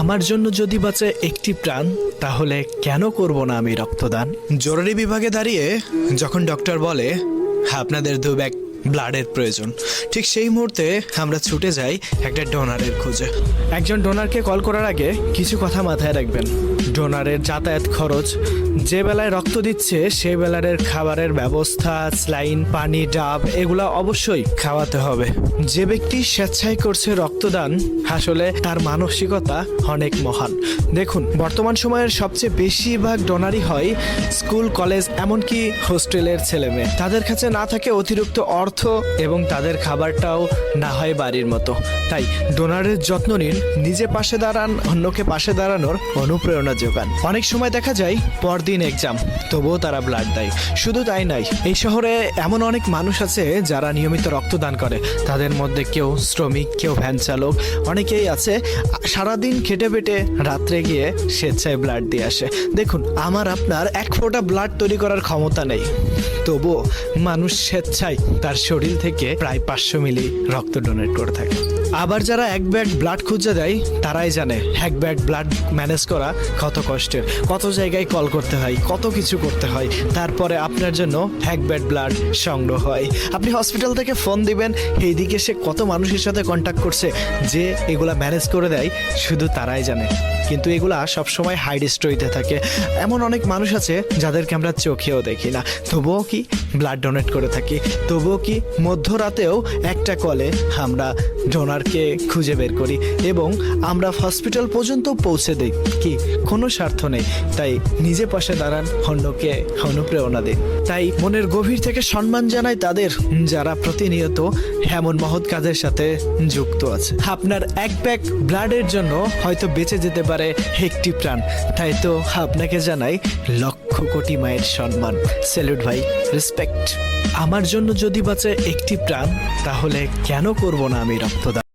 আমার জন্য যদি বাঁচে একটি প্রাণ, তাহলে কেন করব না আমি রক্তদান? জরুরি বিভাগে দাঁড়িয়ে যখন ডক্টর বলে আপনাদের 2 ব্যাগ ব্লাডের প্রয়োজন, ঠিক সেই মুহূর্তে আমরা ছুটে যাই একটা ডোনারের খোঁজে। একজন ডোনারকে কল করার আগে কিছু কথা মাথায় রাখবেন। ডোনারের যাতায়াত খরচ, যে বেলায় রক্ত দিচ্ছে সে বেলার খাবারের ব্যবস্থা, স্লাইন, পানি, ডাব এগুলা অবশ্যই খাওয়াতে হবে। যে ব্যক্তি স্বেচ্ছায় করছে রক্তদান, আসলে তার মানসিকতা অনেক মহান। দেখুন, বর্তমান সময়ের সবচেয়ে বেশিরভাগ ডোনারই হয় স্কুল, কলেজ, এমনকি হোস্টেলের ছেলেমেয়ে। তাদের কাছে না থাকে অতিরিক্ত অর্থ এবং তাদের খাবারটাও না হয় বাড়ির মতো। তাই ডোনারের যত্ন নিন, নিজে পাশে দাঁড়ান, অন্যকে পাশে দাঁড়ানোর অনুপ্রেরণা যোগান। অনেক সময় দেখা যায় পরদিন এক্সাম, তবুও তারা ব্লাড দেয়। শুধু তাই নয়, এই শহরে এমন অনেক মানুষ আছে যারা নিয়মিত রক্তদান করে। তাদের মধ্যে কেউ শ্রমিক, কেউ ভ্যান চালক, অনেকেই আছে সারাদিন খেটে পেটে রাত্রে গিয়ে স্বেচ্ছায় ব্লাড দিয়ে আসে। দেখুন, আমার আপনার 1 ফোঁটা ব্লাড তৈরি করার ক্ষমতা নেই, তবুও মানুষ স্বেচ্ছায় তার শরীর থেকে প্রায় 500 মিলি রক্ত ডোনেট করে থাকে। আবার যারা 1 ব্যাগ ব্লাড খুঁজে দেয়, তারাই জানে 1 ব্যাগ ব্লাড ম্যানেজ করা কত কষ্টের, কত জায়গায় কল করতে হয়, কত কিছু করতে হয়, তারপরে আপনার জন্য 1 ব্যাগ ব্লাড সংগ্রহ হয়। আপনি হসপিটাল থেকে ফোন দিবেন, এইদিকে সে কত মানুষের সাথে কন্ট্যাক্ট করছে যে এগুলা ম্যানেজ করে দেয়, শুধু তারাই জানে। কিন্তু এগুলা সবসময় হাইড স্টোরিতে থাকে। এমন অনেক মানুষ আছে যাদেরকে আমরা চোখেও দেখি না, তবুও কি ব্লাড ডোনেট করে থাকি। তবুও কি মধ্যরাতেও একটা কলে আমরা ডোনারকে খুঁজে বের করি এবং আমরা হসপিটাল পর্যন্ত পৌঁছে দিই। কি কোনো স্বার্থ নেই, তাই নিজে পাশে দাঁড়ান, অন্যকে অনুপ্রেরণা দিন। তাই মনের গভীর থেকে সম্মান জানাই তাদের যারা প্রতিনিয়ত এমন মহৎ কাজের সাথে যুক্ত আছে। আপনার 1 ব্যাগ ব্লাডের জন্য হয়তো বেঁচে যেতে পারে একটি প্রাণ, তাই তো আপনাকে জানাই লক্ষ কোটি মায়ের সম্মান। স্যালুট ভাই, রেসপেক্ট। আমার জন্য যদি বাঁচে একটি প্রাণ, তাহলে কেন করব না আমি রক্তদান?